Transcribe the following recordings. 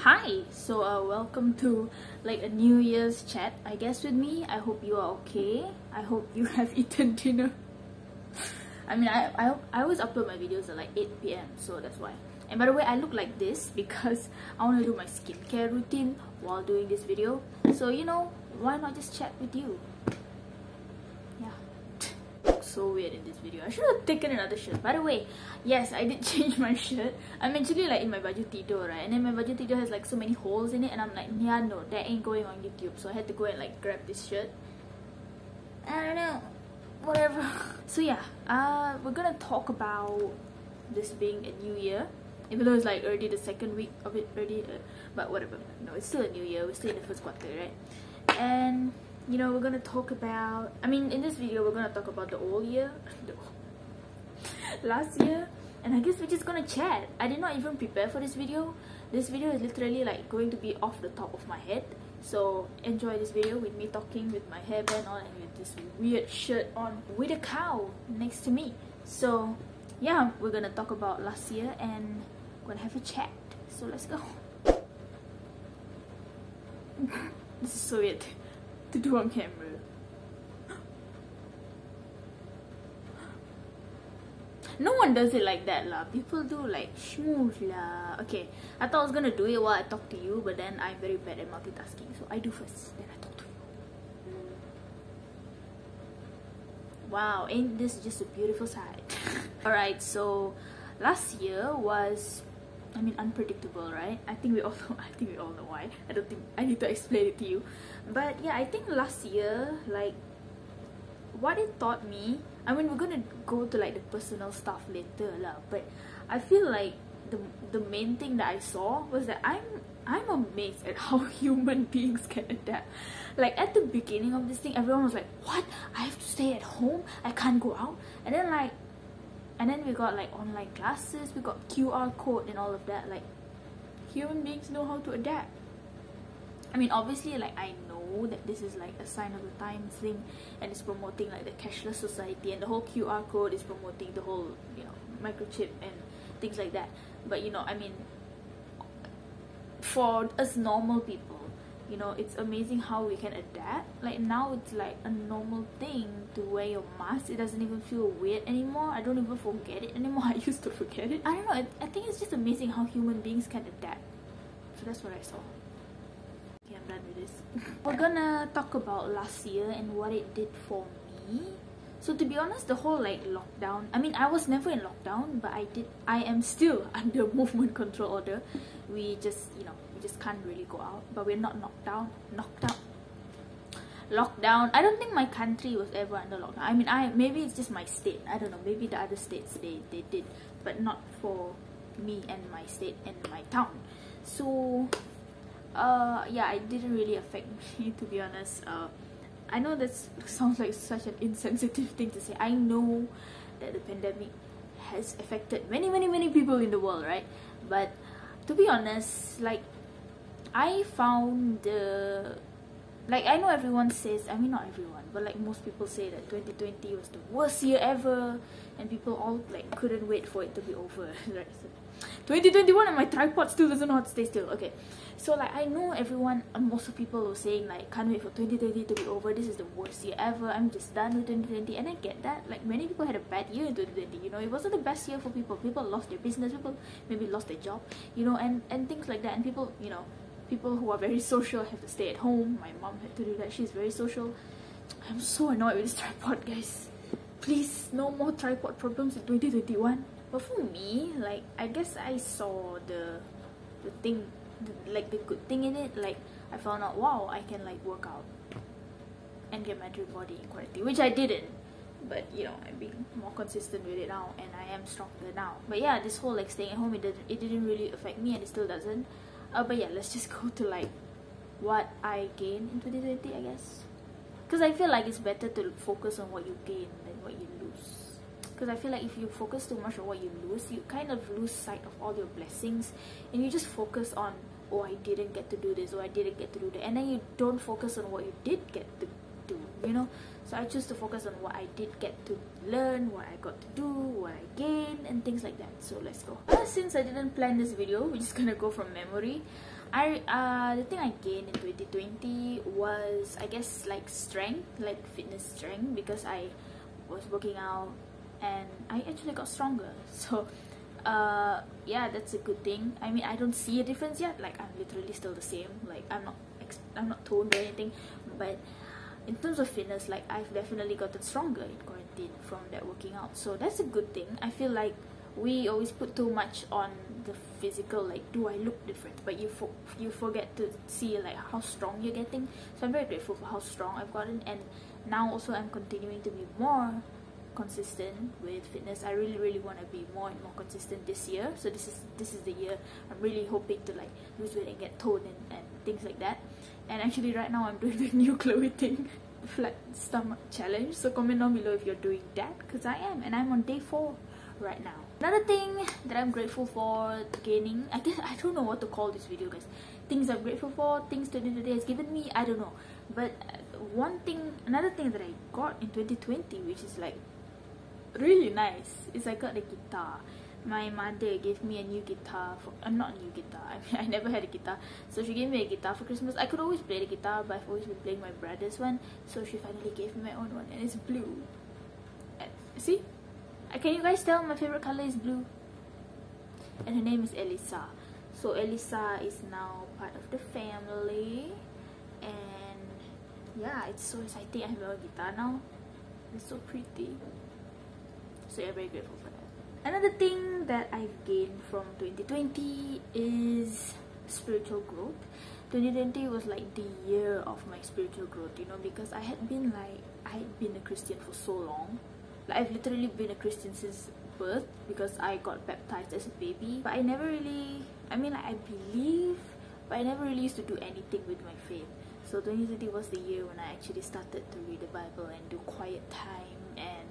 Hi, welcome to like a New Year's chat, I guess, with me. I hope you are okay. I hope you have eaten dinner. I mean, I always upload my videos at like 8 p.m, so that's why. And by the way, I look like this because I want to do my skincare routine while doing this video. So, you know, why not just chat with you? So weird in this video. I should have taken another shirt. By the way, yes, I did change my shirt. I'm actually like in my baju tidur, right? And then my baju tidur has like so many holes in it, and I'm like, yeah, no, that ain't going on YouTube. So I had to go and like grab this shirt. I don't know, whatever. So yeah, we're gonna talk about this being a new year, even though it's like already the second week of it already, but whatever. No, it's still a new year. We're still in the first quarter, right? And you know, we're gonna talk about, I mean, in this video we're gonna talk about the old year, last year, and I guess we're just gonna chat. I did not even prepare for this video. This video is literally like going to be off the top of my head, so enjoy this video with me talking with my hairband on and with this weird shirt on with a cow next to me. So yeah, we're gonna talk about last year and we're gonna have a chat, so let's go. This is so weird to do on camera. No one does it like that lah. People do like smooth lah. Okay, I thought I was gonna do it while I talk to you, but then I'm very bad at multitasking, so I do first, then I talk to you. Wow, ain't this just a beautiful sight? Alright, so last year was, I mean, unpredictable, right? I think we all know why. I don't think I need to explain it to you. But yeah, I think last year, like, what it taught me, I mean, we're gonna go to like the personal stuff later lah, but I feel like the main thing that I saw was that I'm amazed at how human beings can adapt. Like at the beginning of this thing, everyone was like, what? I have to stay at home? I can't go out? And then we got like online classes, we got QR code and all of that. Like, human beings know how to adapt. I mean, obviously, like, I know that this is like a sign of the times thing, and it's promoting like the cashless society, and the whole QR code is promoting the whole, you know, microchip and things like that. But you know, I mean, for us normal people, you know, it's amazing how we can adapt. Like now it's like a normal thing to wear your mask. It doesn't even feel weird anymore. I don't even forget it anymore. I used to forget it. I don't know, I think it's just amazing how human beings can adapt. So that's what I saw. Okay, I'm done with this. We're gonna talk about last year and what it did for me. So to be honest, the whole like lockdown, I mean, I was never in lockdown, but I am still under movement control order. We just, you know, we just can't really go out, but we're not lockdown. I don't think my country was ever under lockdown. I mean, maybe it's just my state, I don't know, maybe the other states they did, but not for me and my state and my town. So yeah, it didn't really affect me, to be honest. I know that sounds like such an insensitive thing to say. I know that the pandemic has affected many people in the world, right? But to be honest, like, I found like, I know everyone says, I mean, not everyone, but like most people say that 2020 was the worst year ever, and people all like couldn't wait for it to be over, right? So 2021 and my tripod still doesn't know how to stay still. Okay, so like, I know everyone, most of people were saying like, can't wait for 2020 to be over, this is the worst year ever, I'm just done with 2020. And I get that. Like, many people had a bad year in 2020, you know, it wasn't the best year for people lost their business, people maybe lost their job, you know, and things like that. And people, you know, people who are very social have to stay at home. My mom had to do that, she's very social. I'm so annoyed with this tripod, guys. Please, no more tripod problems in 2021. But for me, like, I guess I saw the thing, like the good thing in it. Like, I found out, wow, I can like work out and get my dream body in quality, which I didn't. But you know, I'm being more consistent with it now, and I am stronger now. But yeah, this whole like staying at home, it didn't really affect me, and it still doesn't. But yeah, let's just go to like what I gained in 2020, I guess. Because I feel like it's better to focus on what you gain than what you lose. Because I feel like if you focus too much on what you lose, you kind of lose sight of all your blessings, and you just focus on, oh, I didn't get to do this, or I didn't get to do that, and then you don't focus on what you did get to do, you know. So I choose to focus on what I did get to learn, what I got to do, what I gained, and things like that. So let's go. Since I didn't plan this video, we're just gonna go from memory. The thing I gained in 2020 was, I guess, like strength, like fitness strength, because I was working out and I actually got stronger. So yeah, that's a good thing. I mean, I don't see a difference yet, like I'm literally still the same, like I'm not toned or anything, but in terms of fitness, like I've definitely gotten stronger in quarantine from that working out. So that's a good thing. I feel like we always put too much on the physical, like do I look different, but you forget to see like how strong you're getting. So I'm very grateful for how strong I've gotten, and now also I'm continuing to be more consistent with fitness. I really want to be more and more consistent this year. So this is the year I'm really hoping to like lose weight and get toned and things like that. And actually right now I'm doing the new Chloe thing, flat stomach challenge. So comment down below if you're doing that, because I am, and I'm on day 4 right now. Another thing that I'm grateful for gaining, I guess, I don't know what to call this video, guys. Things I'm grateful for, things 2020 has given me, I don't know. But another thing that I got in 2020, which is like really nice, is I got a guitar. My mother gave me a new guitar not a new guitar, I mean, I never had a guitar, so she gave me a guitar for Christmas. I could always play the guitar, but I've always been playing my brother's one, so she finally gave me my own one, and it's blue. See? Can you guys tell my favorite color is blue? And her name is Elisa. So Elisa is now part of the family, and yeah, it's so exciting. I have my own guitar now. It's so pretty. So yeah, very grateful for that. Another thing that I've gained from 2020 is spiritual growth. 2020 was like the year of my spiritual growth, you know, because I had been a Christian for so long. Like I've literally been a Christian since birth, because I got baptized as a baby. But I never really, I mean, like, I believe, but I never really used to do anything with my faith. So 2020 was the year when I actually started to read the Bible and do quiet time. And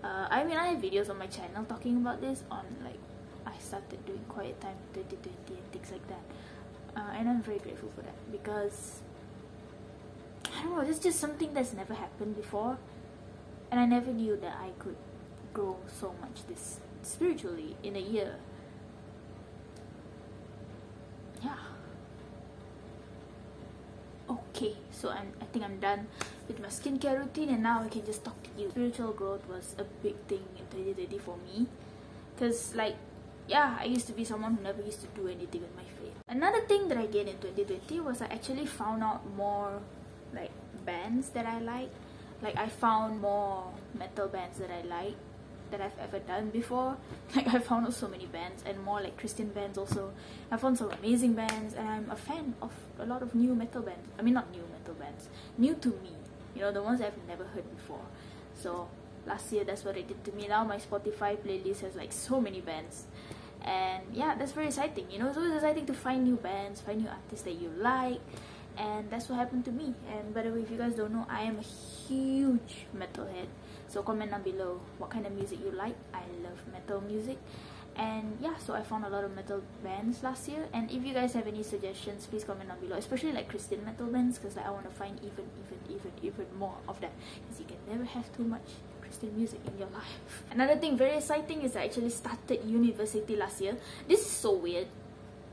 I mean, I have videos on my channel talking about this, on like I started doing quiet time in 2020 and things like that. And I'm very grateful for that, because I don't know, it's just something that's never happened before, and I never knew that I could grow so much this spiritually in a year. Yeah. Okay, so I think I'm done with my skincare routine, and now I can just talk to you. Spiritual growth was a big thing in 2020 for me, because like, yeah, I used to be someone who never used to do anything with my faith. Another thing that I gained in 2020 was I actually found out more like bands that I like. Like I found more metal bands that I like that I've ever done before. Like I found out so many bands, and more like Christian bands also. I found some amazing bands, and I'm a fan of a lot of new metal bands. I mean, not new metal bands, new to me, you know, the ones I've never heard before. So last year, that's what it did to me. Now my Spotify playlist has like so many bands, and yeah, that's very exciting, you know. It's always exciting to find new bands, find new artists that you like. And that's what happened to me. And by the way, if you guys don't know, I am a huge metalhead. So comment down below what kind of music you like. I love metal music. And yeah, so I found a lot of metal bands last year. And if you guys have any suggestions, please comment down below, especially like Christian metal bands, because like, I want to find even more of that, because you can never have too much Christian music in your life. Another thing very exciting is I actually started university last year. This is so weird,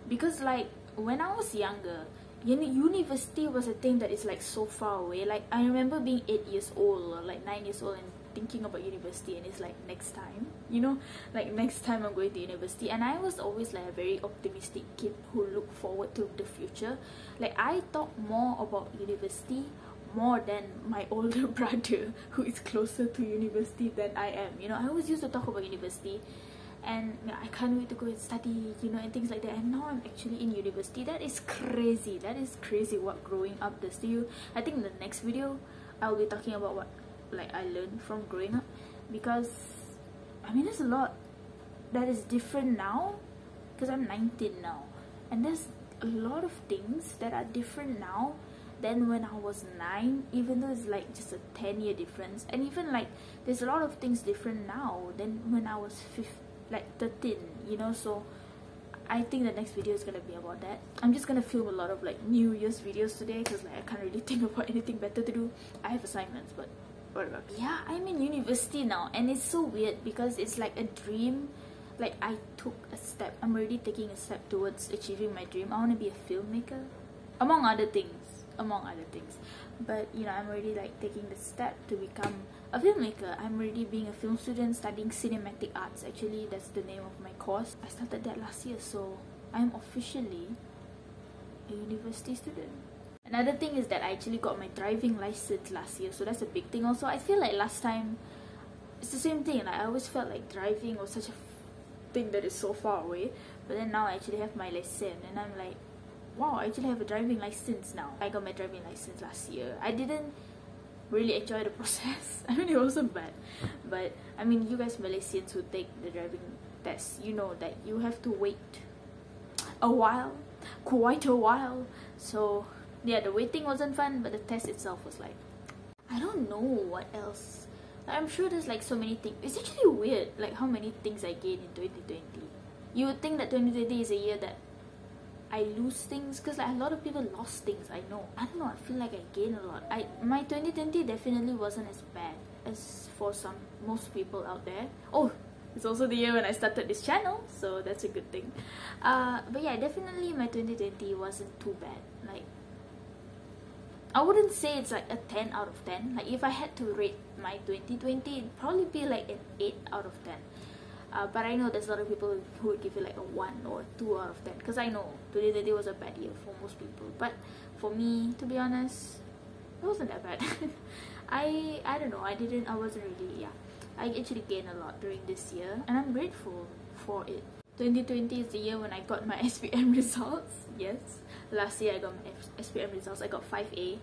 because like when I was younger, university was a thing that is like so far away. Like I remember being 8 years old or like 9 years old and thinking about university, and it's like next time, you know, like next time I'm going to university. And I was always like a very optimistic kid who looked forward to the future. Like I thought more about university more than my older brother, who is closer to university than I am, you know. I always used to talk about university, and yeah, I can't wait to go and study, you know, and things like that. And now I'm actually in university. That is crazy. That is crazy what growing up does to you. I think in the next video I'll be talking about what like I learned from growing up, because I mean there's a lot that is different now, because I'm 19 now, and there's a lot of things that are different now than when I was 9, even though it's like just a 10-year difference. And even like there's a lot of things different now than when I was 13, you know. So I think the next video is gonna be about that. I'm just gonna film a lot of like New Year's videos today, because like I can't really think about anything better to do. I have assignments, but whatever. Yeah, I'm in university now, and it's so weird because it's like a dream like I took a step. I'm already taking a step towards achieving my dream. I want to be a filmmaker, among other things. But you know, I'm already like taking the step to become a filmmaker. I'm already being a film student, studying cinematic arts. Actually, that's the name of my course. I started that last year, so I'm officially a university student. Another thing is that I actually got my driving license last year, so that's a big thing also. I feel like last time it's the same thing. Like I always felt like driving was such a thing that is so far away, but then now I actually have my license, and I'm like, wow, I actually have a driving license now. I got my driving license last year. I didn't really enjoy the process. I mean, it wasn't bad, but I mean, you guys Malaysians who take the driving test, you know that you have to wait a while, quite a while. So yeah, the waiting wasn't fun, but the test itself was like, I don't know what else. I'm sure there's like so many things. It's actually weird like how many things I gained in 2020. You would think that 2020 is a year that I lose things, because like a lot of people lost things. I know, I don't know, I feel like I gained a lot. My 2020 definitely wasn't as bad as for most people out there. Oh, it's also the year when I started this channel, so that's a good thing. But yeah, definitely my 2020 wasn't too bad. Like, I wouldn't say it's like a 10 out of 10. Like if I had to rate my 2020, it'd probably be like an 8 out of 10. But I know there's a lot of people who would give it like a 1 or 2 out of 10, because I know 2020 was a bad year for most people. But for me, to be honest, it wasn't that bad. I don't know, I wasn't really, yeah. I actually gained a lot during this year, and I'm grateful for it. 2020 is the year when I got my SPM results. Yes, last year I got my SPM results. I got 5A,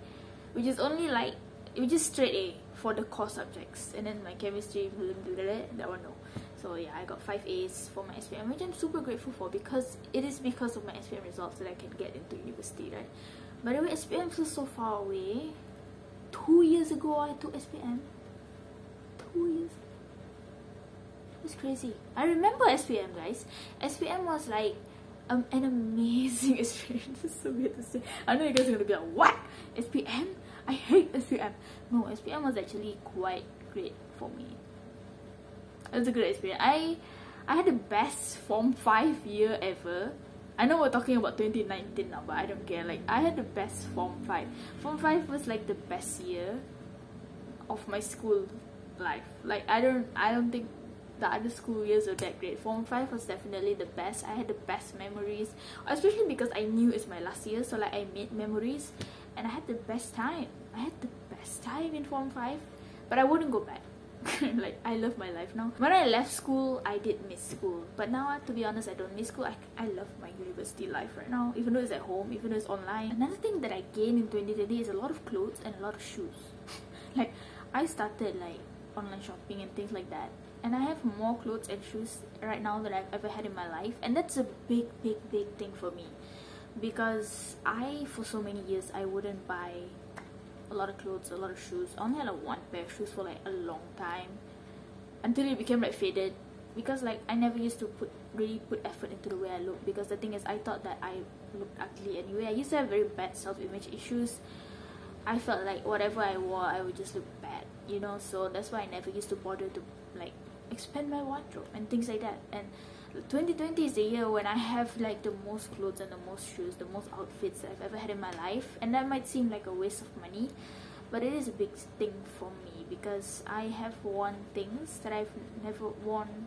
which is only like, which is straight A for the core subjects, and then my chemistry, that one no. So yeah, I got 5 A's for my SPM, which I'm super grateful for, because it is because of my SPM results that I can get into university, right? By the way, SPM feels so far away. 2 years ago I took SPM. 2 years. It's crazy. I remember SPM, guys. SPM was like an amazing experience. It's so weird to say. I know you guys are gonna be like, what? SPM? I hate SPM. No, SPM was actually quite great for me. It was a good experience. I had the best Form 5 year ever. I know we're talking about 2019 now, but I don't care. Like, I had the best Form 5. Form 5 was like the best year of my school life. Like, I don't think the other school years were that great. Form 5 was definitely the best. I had the best memories, especially because I knew it's my last year, so like I made memories, and I had the best time. I had the best time in Form 5, but I wouldn't go back. Like, I love my life now. When I left school, I did miss school, but now, to be honest, I don't miss school. I love my university life right now, even though it's at home, even though it's online. Another thing that I gained in 2020 is a lot of clothes and a lot of shoes. Like, I started like online shopping and things like that, and I have more clothes and shoes right now than I've ever had in my life, and that's a big thing for me, because for so many years I wouldn't buy a lot of clothes, a lot of shoes. I only had like one pair of shoes for like a long time, until it became like faded, because like I never used to really put effort into the way I look, because the thing is, I thought that I looked ugly anyway. I used to have very bad self-image issues. I felt like whatever I wore, I would just look bad, you know, so that's why I never used to bother to like expand my wardrobe and things like that. And 2020 is the year when I have like the most clothes and the most shoes, the most outfits that I've ever had in my life. And that might seem like a waste of money, but it is a big thing for me, because I have worn things that I've never worn,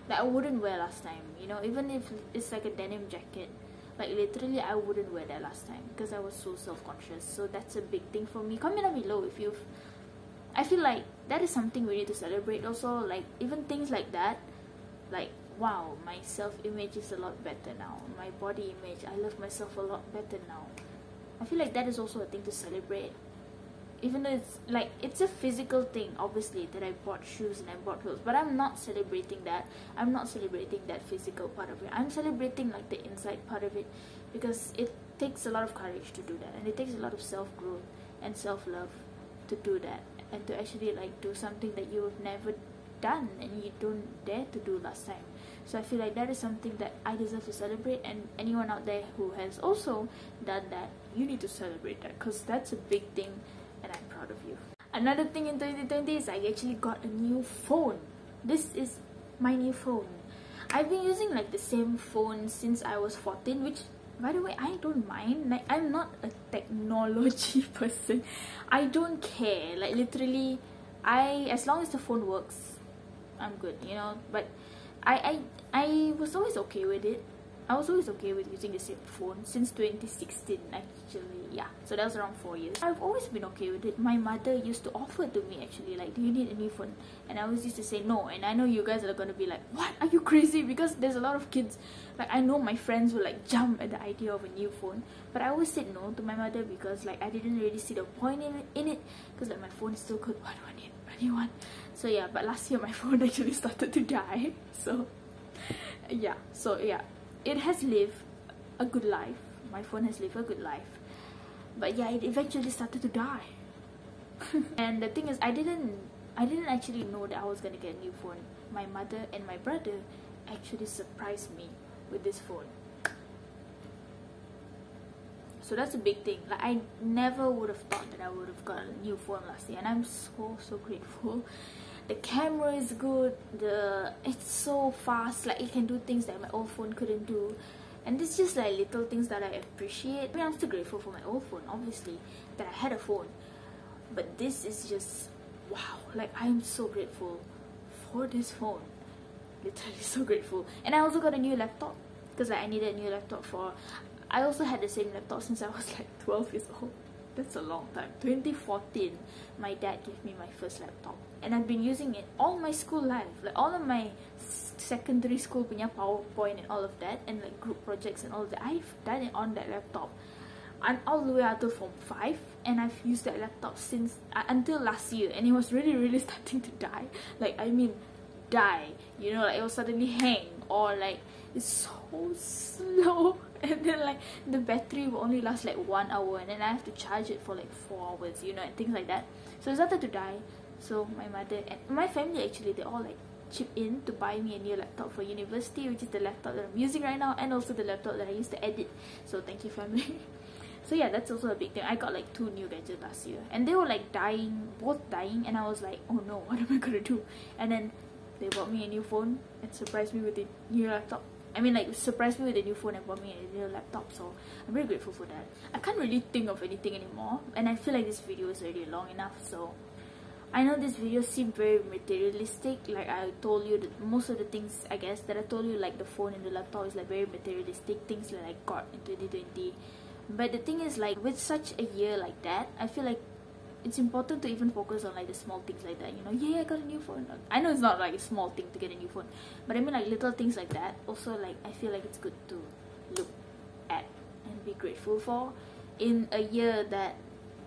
that I wouldn't wear last time, you know. Even if it's like a denim jacket, like literally I wouldn't wear that last time, because I was so self-conscious. So that's a big thing for me. Comment down below if you've, I feel like that is something we need to celebrate also. Like, even things like that, like, wow, my self-image is a lot better now. My body image, I love myself a lot better now. I feel like that is also a thing to celebrate. Even though it's like, it's a physical thing, obviously, that I bought shoes and I bought clothes, but I'm not celebrating that. I'm not celebrating that physical part of it. I'm celebrating like the inside part of it, because it takes a lot of courage to do that, and it takes a lot of self-growth and self-love to do that, and to actually like do something that you've never done and you don't dare to do last time. So I feel like that is something that I deserve to celebrate, and anyone out there who has also done that, you need to celebrate that, because that's a big thing, and I'm proud of you. Another thing in 2020 is I actually got a new phone. This is my new phone. I've been using like the same phone since I was 14, which by the way, I don't mind. Like, I'm not a technology person. I don't care. Like, literally, as long as the phone works, I'm good, you know. But I was always okay with it. I was always okay with using the same phone since 2016 actually. Yeah, so that was around 4 years. I've always been okay with it. My mother used to offer to me actually, like, do you need a new phone? And I always used to say no. And I know you guys are gonna be like, what, are you crazy? Because there's a lot of kids, like, I know my friends will like jump at the idea of a new phone, but I always said no to my mother because like I didn't really see the point in it because like my phone is still good. Why do I need a new one? So yeah, but last year my phone actually started to die. So yeah, it has lived a good life. My phone has lived a good life, but yeah, it eventually started to die. And the thing is, I didn't actually know that I was gonna get a new phone. My mother and my brother actually surprised me with this phone. So that's a big thing. Like, I never would have thought that I would have got a new phone last year, and I'm so grateful. The camera is good, it's so fast, like it can do things that my old phone couldn't do. And it's just like little things that I appreciate. I mean, I'm still grateful for my old phone, obviously, that I had a phone. But this is just wow, like I'm so grateful for this phone. Literally so grateful. And I also got a new laptop because like, I needed a new laptop I also had the same laptop since I was like 12 years old. That's a long time. 2014, my dad gave me my first laptop. And I've been using it all my school life. Like all of my secondary school punya PowerPoint and all of that, and like group projects and all of that, I've done it on that laptop. I'm all the way up to Form 5, and I've used that laptop since until last year, and it was really starting to die. Like, I mean, die. You know, like it will suddenly hang, or like it's so slow, and then like the battery will only last like 1 hour, and then I have to charge it for like 4 hours, you know, and things like that. So it started to die. So my mother and my family actually, they all like chip in to buy me a new laptop for university, which is the laptop that I'm using right now, and also the laptop that I used to edit. So thank you, family. So yeah, that's also a big thing. I got like 2 new gadgets last year, and they were like both dying, and I was like, oh no, what am I gonna do? And then they bought me a new phone and surprised me with a new laptop. I mean, like, surprised me with a new phone and bought me a new laptop. So I'm very grateful for that. I can't really think of anything anymore, and I feel like this video is already long enough. So I know this video seemed very materialistic. Like I told you, that most of the things, I guess, that I told you, like the phone and the laptop, is like very materialistic things that I got in 2020. But the thing is, like, with such a year like that, I feel like it's important to even focus on like the small things like that, you know. Yeah, I got a new phone. I know it's not like a small thing to get a new phone, but I mean like little things like that also, like I feel like it's good to look at and be grateful for in a year that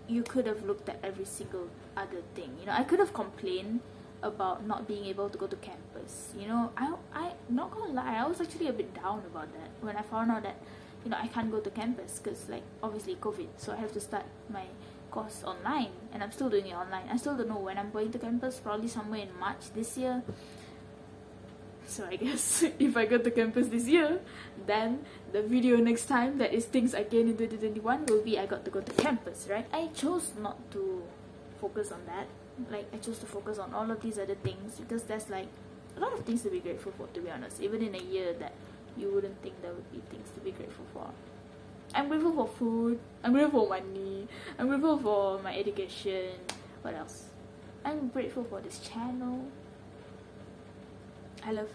you could have looked at every single other thing. You know, I could have complained about not being able to go to campus. You know, I not gonna lie, I was actually a bit down about that when I found out that, you know, I can't go to campus because like obviously COVID, so I have to start my course online, and I'm still doing it online. I still don't know when I'm going to campus, probably somewhere in March this year. So I guess if I go to campus this year, then the video next time, that is things again in 2021, will be I got to go to campus, right? I chose not to focus on that. Like, I chose to focus on all of these other things because there's like a lot of things to be grateful for, to be honest, even in a year that you wouldn't think there would be things to be grateful for. I'm grateful for food, I'm grateful for money, I'm grateful for my education. What else? I'm grateful for this channel. I love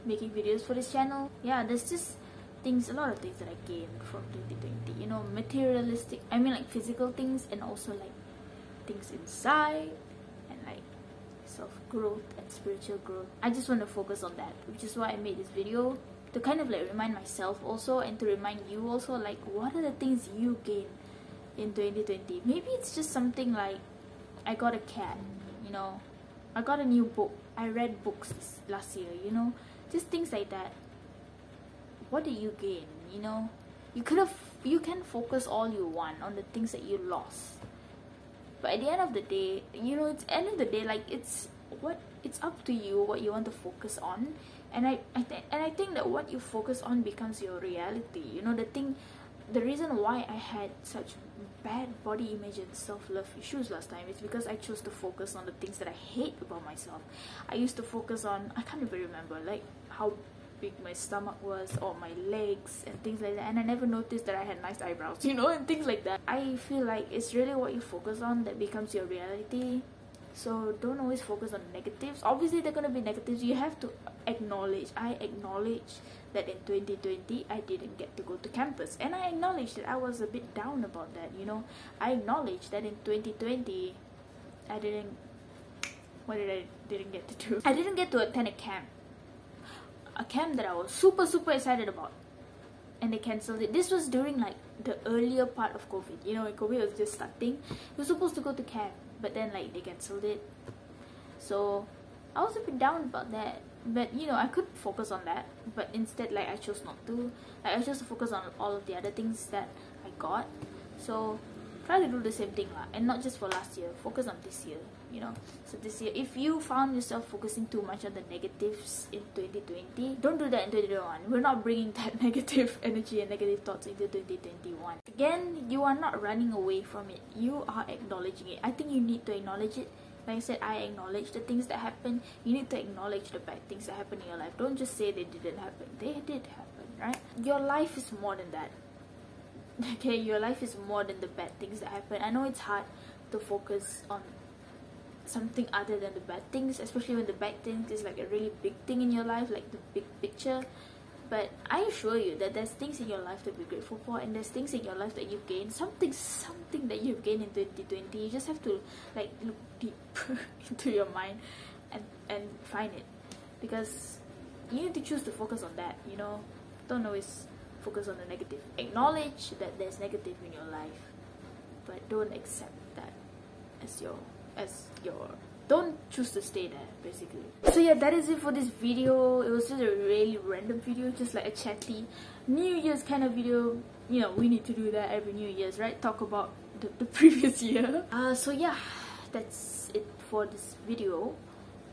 making videos for this channel. Yeah, there's just things, a lot of things that I gained from 2020. You know, materialistic, I mean like physical things, and also like things inside, and like self-growth and spiritual growth. I just want to focus on that, which is why I made this video, to kind of like remind myself also, and to remind you also, like what are the things you gain in 2020. Maybe it's just something like I got a cat, you know, I got a new book, I read books last year, you know, just things like that. What did you gain? You know, you can focus all you want on the things that you lost, but at the end of the day, you know, it's end of the day, like it's up to you what you want to focus on. And I think that what you focus on becomes your reality. You know, the reason why I had such bad body image and self-love issues last time is because I chose to focus on the things that I hate about myself. I used to focus on, I can't even remember, like how big my stomach was, or my legs and things like that, and I never noticed that I had nice eyebrows, you know, and things like that. I feel like it's really what you focus on that becomes your reality. So don't always focus on negatives. Obviously there are going to be negatives. You have to acknowledge. I acknowledge that in 2020 I didn't get to go to campus, and I acknowledge that I was a bit down about that, you know. I acknowledge that in 2020 I didn't get to do. I didn't get to attend a camp that I was super excited about, and they cancelled it. This was during like the earlier part of COVID, you know, when COVID was just starting. We were supposed to go to camp, but then like they cancelled it. So I was a bit down about that, but you know, I could focus on that, but instead like I chose not to. Like I chose to focus on all of the other things that I got. So try to do the same thing lah, and not just for last year. Focus on this year, you know. So this year, if you found yourself focusing too much on the negatives in 2020, don't do that in 2021. We're not bringing that negative energy and negative thoughts into 2021. Again, you are not running away from it. You are acknowledging it. I think you need to acknowledge it. Like I said, I acknowledge the things that happen. You need to acknowledge the bad things that happen in your life. Don't just say they didn't happen. They did happen, right? Your life is more than that. Okay, your life is more than the bad things that happen. I know it's hard to focus on something other than the bad things, especially when the bad things is like a really big thing in your life, like the big picture. But I assure you that there's things in your life to be grateful for, and there's things in your life that you've gained, something that you've gained in 2020. You just have to like look deep into your mind and find it, because you need to choose to focus on that, you know. Don't always focus on the negative. Acknowledge that there's negative in your life, but don't accept that as your don't choose to stay there, basically. So yeah, that is it for this video. It was just a really random video, just like a chatty New Year's kind of video. You know, we need to do that every New Year's, right? Talk about the previous year. So yeah, that's it for this video.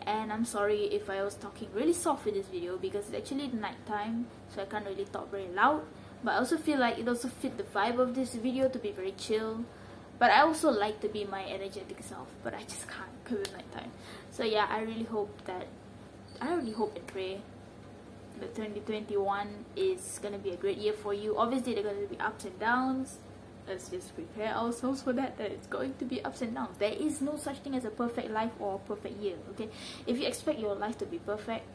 And I'm sorry if I was talking really soft in this video, because it's actually night time, so I can't really talk very loud. But I also feel like it also fit the vibe of this video to be very chill. But I also like to be my energetic self, but I just can't because it's night time. So yeah, I really hope and pray that 2021 is gonna be a great year for you. Obviously there are gonna be ups and downs. Let's just prepare ourselves for that it's going to be ups and downs. There is no such thing as a perfect life or a perfect year, okay? If you expect your life to be perfect,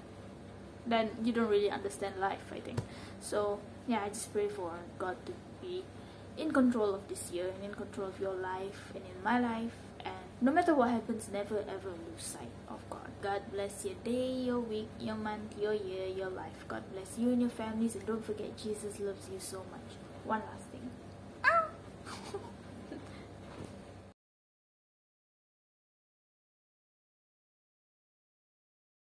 then you don't really understand life, I think. So yeah, I just pray for God to be in control of this year, and in control of your life and in my life, and no matter what happens, never ever lose sight of God. God bless your day, your week, your month, your year, your life. God bless you and your families, and don't forget, Jesus loves you so much. One last